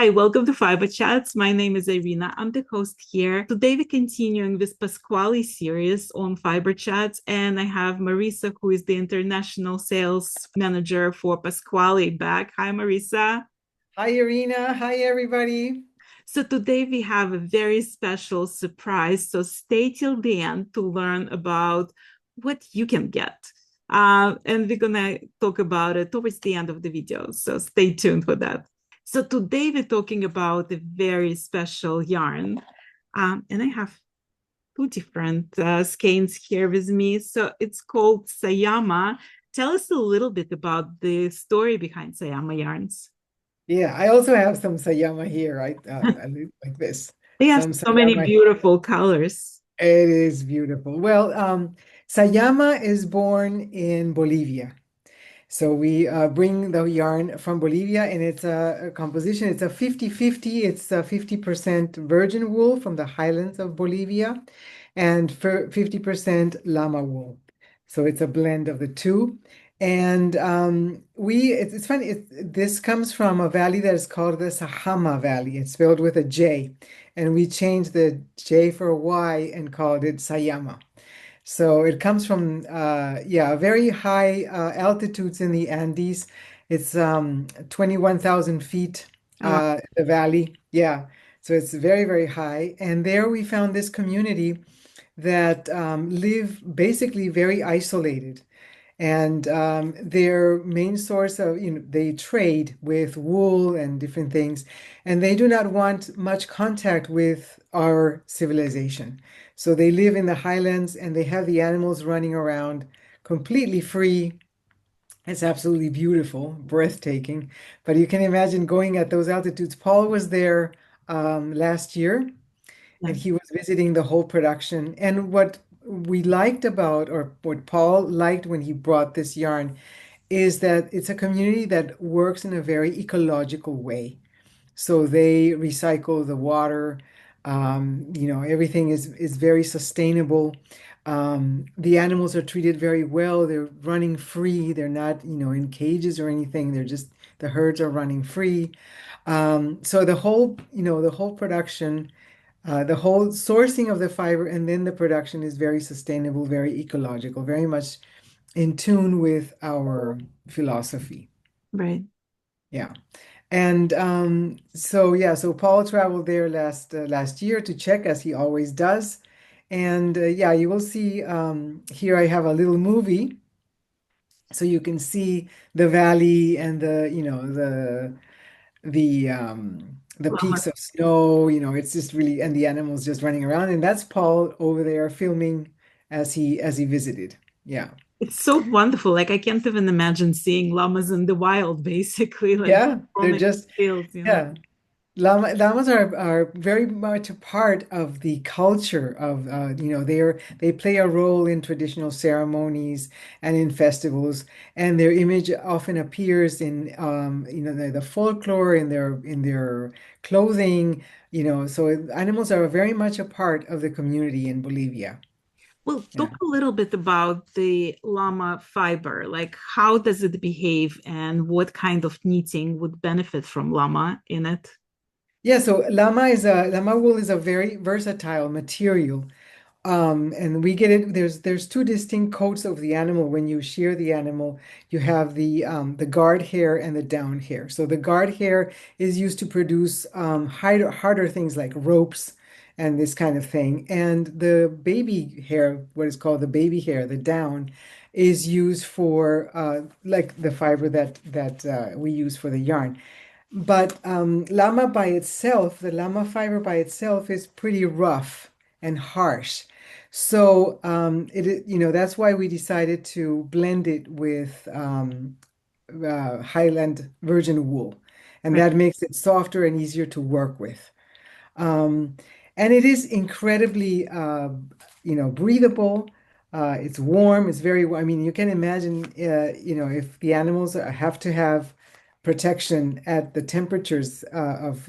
Hi, welcome to Fiberchats. My name is Irina. I'm the host here. Today we're continuing this Pascuali series on Fiberchats, and I have Marisa, who is the international sales manager for Pascuali, back. Hi, Marisa. Hi, Irina. Hi, everybody. So today we have a very special surprise. So stay till the end to learn about what you can get. And we're gonna talk about it towards the end of the video. So stay tuned for that. So today we're talking about a very special yarn. And I have two different skeins here with me. So it's called Sayama. Tell us a little bit about the story behind Sayama yarns. Yeah, I also have some Sayama here, right? I look like this. They have Some so many Sayama. beautiful colors. It is beautiful. Well, Sayama is born in Bolivia. So we bring the yarn from Bolivia, and it's a composition. It's a 50-50. It's a 50% virgin wool from the highlands of Bolivia and for 50% llama wool. So it's a blend of the two. And it's funny, this comes from a valley that is called the Sayama Valley. It's spelled with a J. And we changed the J for a Y and called it Sayama. So it comes from yeah, very high altitudes in the Andes. It's 21,000 feet Oh, the valley. Yeah. So it's very, very high. And there we found this community that live basically very isolated. And their main source of, they trade with wool and different things, and they do not want much contact with our civilization. So they live in the highlands and they have the animals running around completely free. It's absolutely beautiful, breathtaking. But you can imagine going at those altitudes. Paul was there last year yeah. and he was visiting the whole production. And what we liked about, or what Paul liked when he brought this yarn, is that it's a community that works in a very ecological way. So they recycle the water. Everything is very sustainable. The animals are treated very well. They're running free. They're not, in cages or anything. The herds are running free. So the whole production, the whole sourcing of the fiber and then the production is very sustainable, very ecological, very much in tune with our philosophy. Right. Yeah. And so Paul traveled there last year to check as he always does. And yeah, you will see here I have a little movie so you can see the valley and the Llama. peaks of snow, it's just really, and the animals just running around. And that's Paul over there filming as he visited. Yeah. It's so wonderful. Like I can't even imagine seeing llamas in the wild, basically, like Yeah, they're roaming just fields, you know. yeah. Llamas are very much a part of the culture of they play a role in traditional ceremonies and in festivals, and their image often appears in the folklore in their clothing, so animals are very much a part of the community in Bolivia. Well, Yeah. talk a little bit about the llama fiber. Like how does it behave and what kind of knitting would benefit from llama in it? Yeah, so llama wool is a very versatile material. And we get it. There's two distinct coats of the animal. When you shear the animal, you have the guard hair and the down hair. So the guard hair is used to produce harder things like ropes and this kind of thing. And the baby hair, what is called the baby hair, the down, is used for like the fiber that we use for the yarn. But the llama fiber by itself is pretty rough and harsh. So that's why we decided to blend it with Highland virgin wool, and Right. that makes it softer and easier to work with. Um, and it is incredibly, breathable. It's warm. It's very, I mean, you can imagine, if the animals have to have protection at the temperatures of,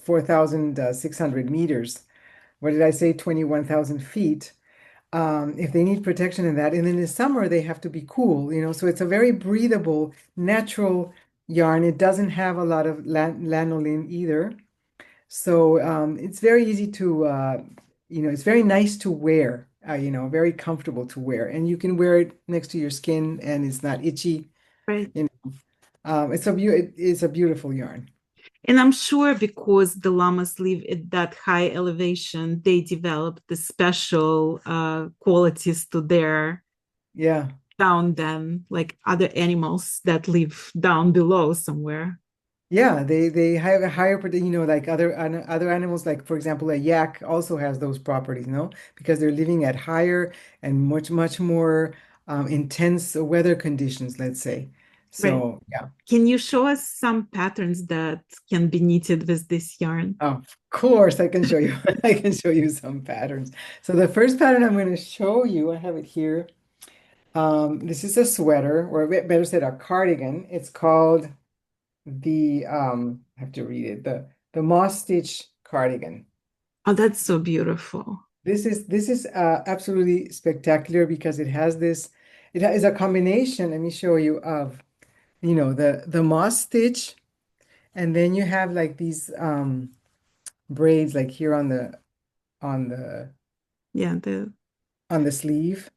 4,600 meters. What did I say? 21,000 feet. If they need protection in that. And in the summer, they have to be cool, so it's a very breathable, natural yarn. It doesn't have a lot of lanolin either. So it's very easy to, it's very nice to wear, very comfortable to wear. And you can wear it next to your skin and it's not itchy. Right. You know, it's a beautiful yarn. And I'm sure because the llamas live at that high elevation, they develop the special qualities to their Yeah. down than like other animals that live down below somewhere. Yeah, they have a higher, like other animals, like for example, a yak also has those properties, because they're living at higher and much more intense weather conditions, let's say. Right. So yeah, Can you show us some patterns that can be knitted with this yarn? of course I can show you. I can show you some patterns. So the first pattern I'm going to show you, I have it here. This is a sweater, or better said, a cardigan. It's called I have to read it, the moss stitch cardigan. Oh, that's so beautiful. This is absolutely spectacular because it is a combination, let me show you, of the moss stitch, and then you have like these braids like here on the Yeah, the on the sleeve.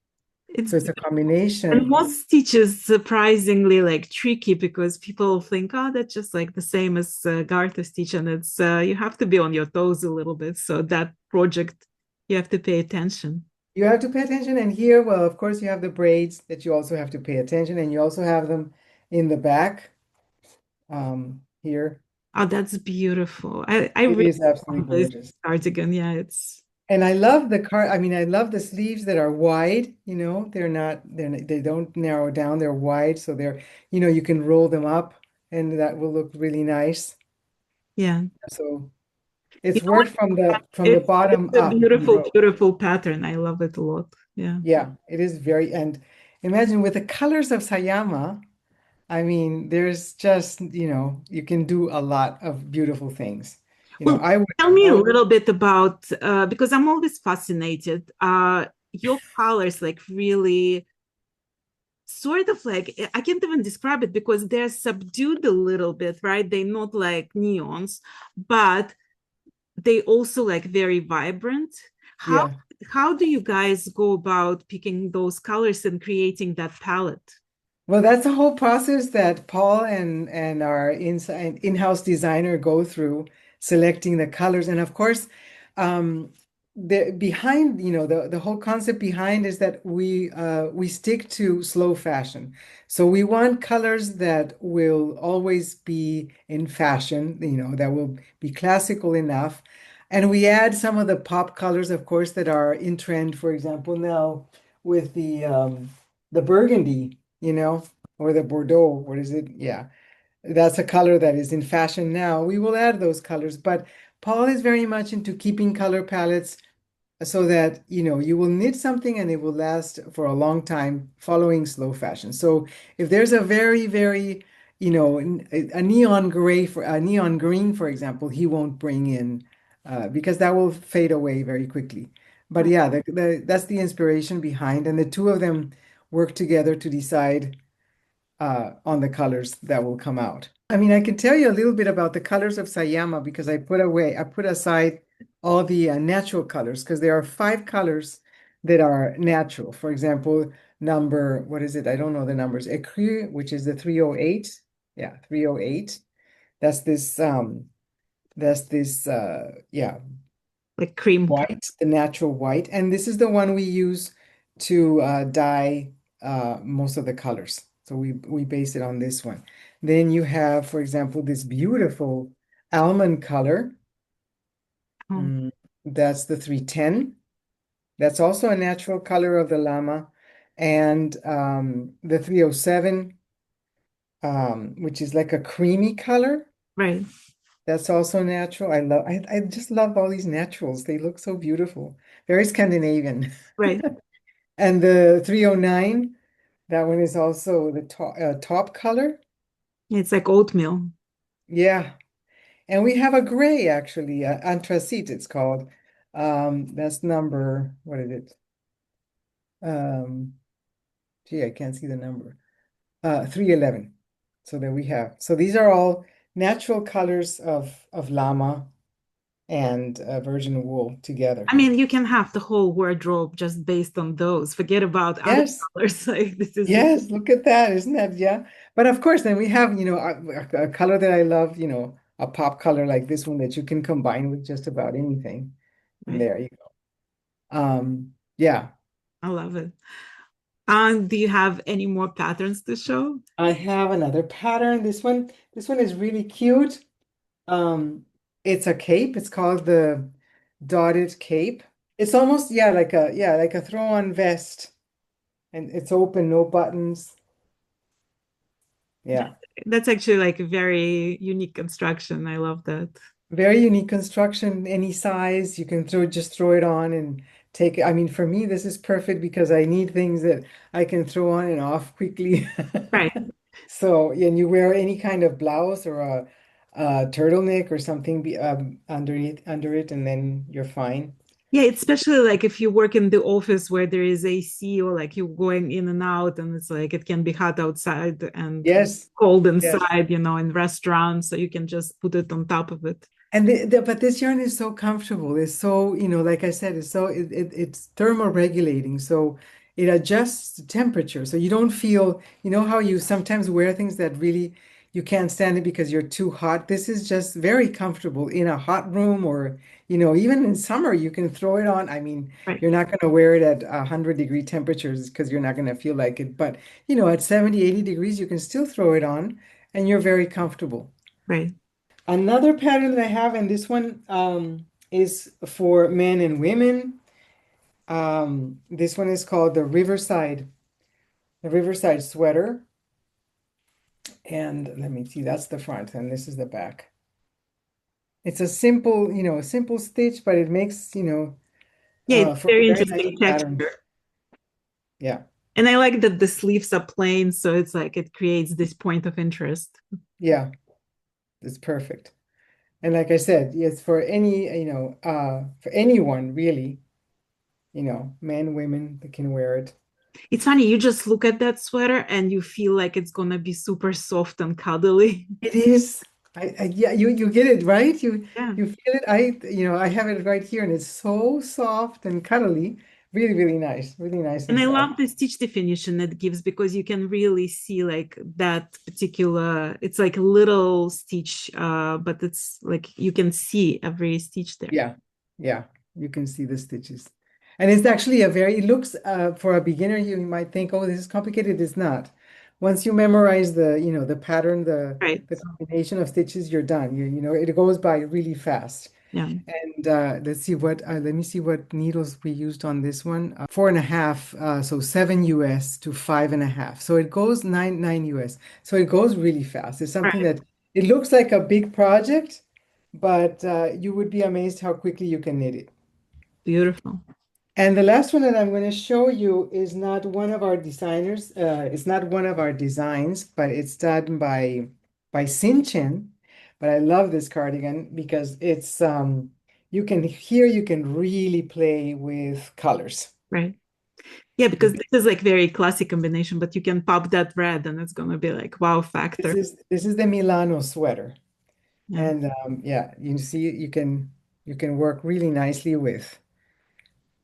it's So it's a and combination. most stitches surprisingly like tricky because people think, oh, that's just like the same as garter stitch, and it's you have to be on your toes a little bit. So that project, you have to pay attention. You have to pay attention, and here, well, of course, you have the braids that you also have to pay attention, and you also have them in the back here. Oh, that's beautiful. I It really is absolutely love this gorgeous. cardigan. Yeah, it's And I love I mean, I love the sleeves that are wide, they don't narrow down, they're wide, so you can roll them up and that will look really nice. yeah. So You it's know what? worked from the It's bottom a up. beautiful, beautiful pattern. I love it a lot. Yeah. Yeah, it is and imagine with the colors of Sayama, I mean, there's just, you can do a lot of beautiful things. Well, I would, tell me I a would, little bit about because I'm always fascinated. Your colors like really sort of like I can't even describe it because they're subdued a little bit, right? They're not like neons, but they also like very vibrant. How yeah. how do you guys go about picking those colors and creating that palette? Well, that's a whole process that Paul and our in-house designer go through, selecting the colors. And of course, um, the whole concept behind is that we stick to slow fashion. So we want colors that will always be in fashion, that will be classical enough. And we add some of the pop colors, of course, that are in trend, for example, now with the burgundy, or the Bordeaux. What is it? Yeah, that's a color that is in fashion now. We will add those colors, but Paul is very much into keeping color palettes so that you will knit something and it will last for a long time following slow fashion. So if there's a very, very, a neon gray for a neon green, for example, he won't bring in because that will fade away very quickly. But Right. yeah, that's the inspiration behind, and the two of them work together to decide on the colors that will come out. I mean, I can tell you a little bit about the colors of Sayama because I put aside all the natural colors because there are 5 colors that are natural. For example, what is it? I don't know the numbers. Ecru, which is the 308. Yeah, 308. That's yeah, Like cream. white, the natural white. And this is the one we use to dye most of the colors. So we base it on this one. Then you have, for example, this beautiful almond color. Oh, Mm, that's the 310. That's also a natural color of the llama. And the 307, which is like a creamy color. right, That's also natural. I just love all these naturals. They look so beautiful. Very Scandinavian. right. And the 309, that one is also the top color. It's like oatmeal. Yeah. And we have a gray actually, anthracite it's called. That's number, what is it? Um, Gee, I can't see the number. 311. So there we have. So these are all natural colors of llama and virgin wool together. I mean, you can have the whole wardrobe just based on those. Forget about other Yes, colors. Like this is yes, look at that. Isn't that, yeah? But of course, then we have, a color that I love, a pop color like this one that you can combine with just about anything. And right. there you go. Yeah, I love it. Do you have any more patterns to show? I have another pattern. This one is really cute. It's a cape. It's called the dotted cape. It's almost, like a throw-on vest. And it's open, no buttons. Yeah. That's actually like a very unique construction. I love that. Very unique construction, any size. You can just throw it on and take it. I mean, for me, this is perfect because I need things that I can throw on and off quickly. Right. So, yeah, and you wear any kind of blouse or a turtleneck or something under it, and then you're fine. Yeah, it's especially like if you work in the office where there is AC or like you're going in and out and it's like it can be hot outside and Yes, cold yes. inside, in restaurants. So you can just put it on top of it. And but this yarn is so comfortable. It's so, like I said, it's thermoregulating. So it adjusts the temperature. So you don't feel, how you sometimes wear things that really you can't stand it because you're too hot. This is just very comfortable in a hot room or, even in summer, you can throw it on. I mean, Right, you're not going to wear it at 100-degree temperatures because you're not going to feel like it. But, at 70, 80 degrees, you can still throw it on and you're very comfortable. right. Another pattern that I have, and this one is for men and women. This one is called the Riverside sweater. And let me see, that's the front, and this is the back. It's a simple stitch, but it makes, Yeah, it's for a very very nice interesting pattern. texture. Yeah, And I like that the sleeves are plain, so it's like it creates this point of interest. yeah, it's perfect. And like I said, it's for for anyone really, men, women, they can wear it. It's funny, you just look at that sweater and you feel like it's gonna be super soft and cuddly. It is. Yeah, you get it, right? You Yeah. you feel it. I have it right here, and it's so soft and cuddly. Really, really nice And and I soft. love the stitch definition it gives because you can really see like that particular, it's like a little stitch, but it's like you can see every stitch there. Yeah, yeah. You can see the stitches, and it's actually it looks for a beginner, you might think, oh, this is complicated. It's not. Once you memorize the pattern, the Right. the combination of stitches, you're done. It goes by really fast. Yeah. And let me see what needles we used on this one. 4.5, so 7 US to 5.5. So it goes nine US. So it goes really fast. It's something Right. that it looks like a big project, but you would be amazed how quickly you can knit it. Beautiful. And the last one that I'm going to show you is not one of our designers. It's not one of our designs, but it's done by Sinchen. But I love this cardigan because you can really play with colors. Right. Yeah, because this is like very classic combination, but you can pop that red and it's gonna be like wow This factor. is this is the Milano sweater, Yeah. and yeah, you see you can work really nicely with,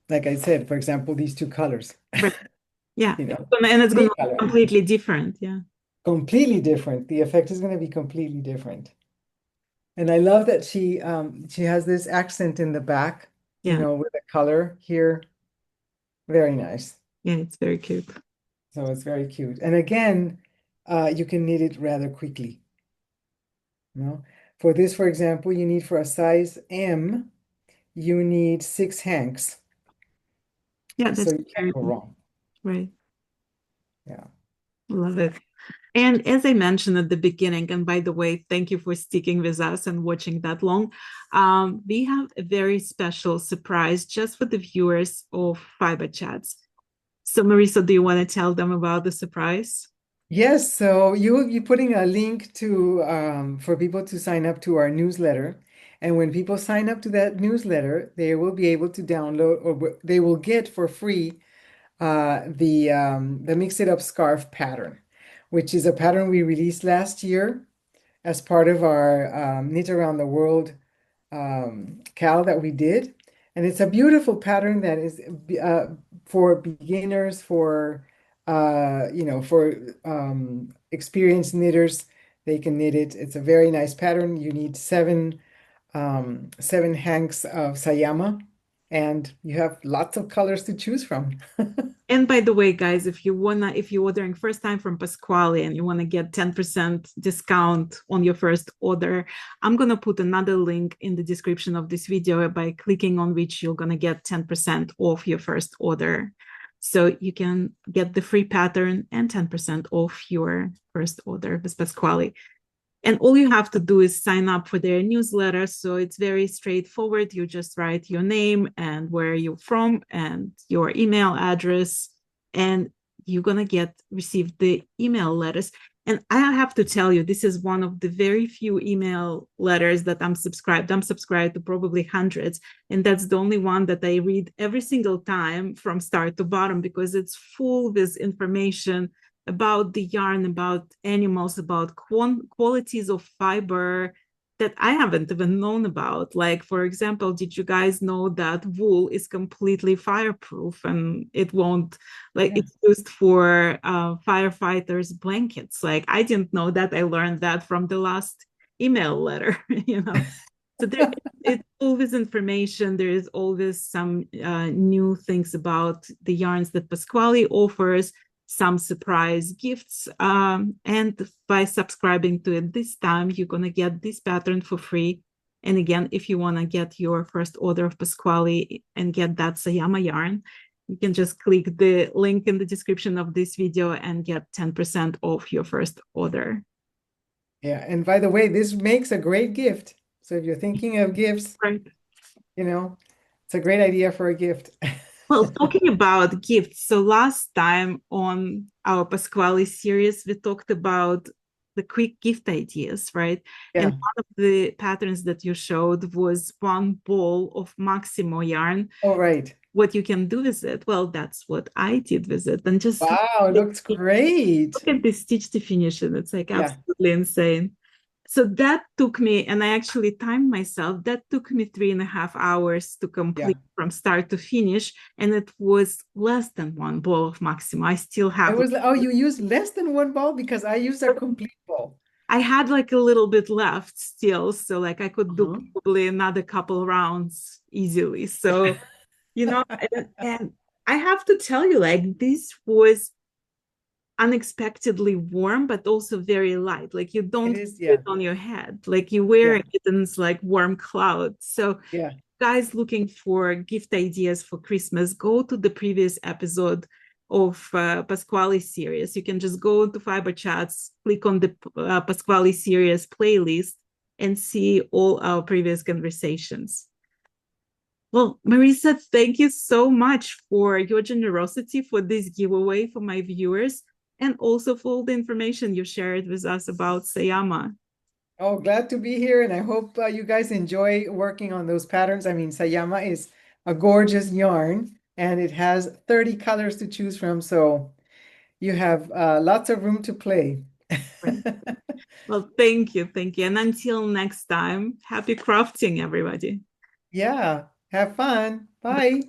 like I said, for example, these two colors. Right. Yeah. You know, And it's gonna any be color. completely different. Yeah. Completely different. The effect is going to be completely different. And I love that she has this accent in the back, Yeah. with the color here. Very nice. Yeah. It's very cute. So it's very cute. And again, you can knit it rather quickly. You know, for this, for example, you need for a size M, you need 6 hanks. Yeah, So that's you can't very go wrong. right. Yeah. Love it. And as I mentioned at the beginning, and by the way, thank you for sticking with us and watching that long. We have a very special surprise just for the viewers of Fiberchats. So, Marisa, do you want to tell them about the surprise? Yes, so you will be putting a link to for people to sign up to our newsletter. And when people sign up to that newsletter, they will be able to download, or they will get for free the Mix It Up scarf pattern, which is a pattern we released last year as part of our Knit Around the World Cal that we did. And it's a beautiful pattern that is for beginners, for experienced knitters. They can knit it. It's a very nice pattern. You need seven hanks of Sayama, and you have lots of colors to choose from. And by the way, guys, if you're ordering first time from Pasquale and you wanna get 10% discount on your first order, I'm gonna put another link in the description of this video by clicking on which you're gonna get 10% off your first order. So you can get the free pattern and 10% off your first order with Pasquale. And all you have to do is sign up for their newsletter. So it's very straightforward. You just write your name and where you're from and your email address, and you're going to receive the email letters. And I have to tell you, this is one of the very few email letters that I'm subscribed. I'm subscribed to probably hundreds. And that's the only one that I read every single time from start to bottom, because it's full with information about the yarn, about animals, about qualities of fiber that I haven't even known about. Like, for example, did you guys know that wool is completely fireproof and it won't, like, Yeah. it's used for firefighters' blankets? Like, I didn't know that. I learned that from the last email letter, you know. So it's always information. There is always some new things about the yarns that Pasquale offers, some surprise gifts. And by subscribing to it this time, you're going to get this pattern for free. And again, if you want to get your first order of Pasquale and get that Sayama yarn, you can just click the link in the description of this video and get 10% off your first order. Yeah. And by the way, this makes a great gift. So if you're thinking of gifts, Right. you know, it's a great idea for a gift. Well, talking about gifts, so last time on our Pasquale series, we talked about the quick gift ideas, right? And Yeah. one of the patterns that you showed was one ball of Maximo yarn. All right. What you can do with it? Well, that's what I did with it. And just Wow, looks look great. at the stitch definition. It's like Yeah. absolutely insane. So that took me, and I actually timed myself, that took me 3.5 hours to Yeah. complete from start to finish. And it was less than one ball of Maxima. I still I have, was like, oh, you used less than one ball because I used a complete ball. I had like a little bit left still. So like I could do Uh-huh. probably another couple rounds easily. So, and I have to tell you, like this was unexpectedly warm, but also very light. Like you It don't is, feel it yeah. on your head. Like you wear Yeah. it and it's like warm clouds. So Yeah. guys looking for gift ideas for Christmas, go to the previous episode of Pasquale series. You can just go to Fiberchats, click on the Pasquale series playlist, and see all our previous conversations. Well, Marisa, thank you so much for your generosity for this giveaway for my viewers, and also for all the information you shared with us about Sayama. Oh, glad to be here, and I hope you guys enjoy working on those patterns. I mean, Sayama is a gorgeous yarn, and it has 30 colors to choose from, so you have lots of room to play. Right. Well, thank you. Thank you. And until next time, happy crafting, everybody. Yeah, have fun. Bye.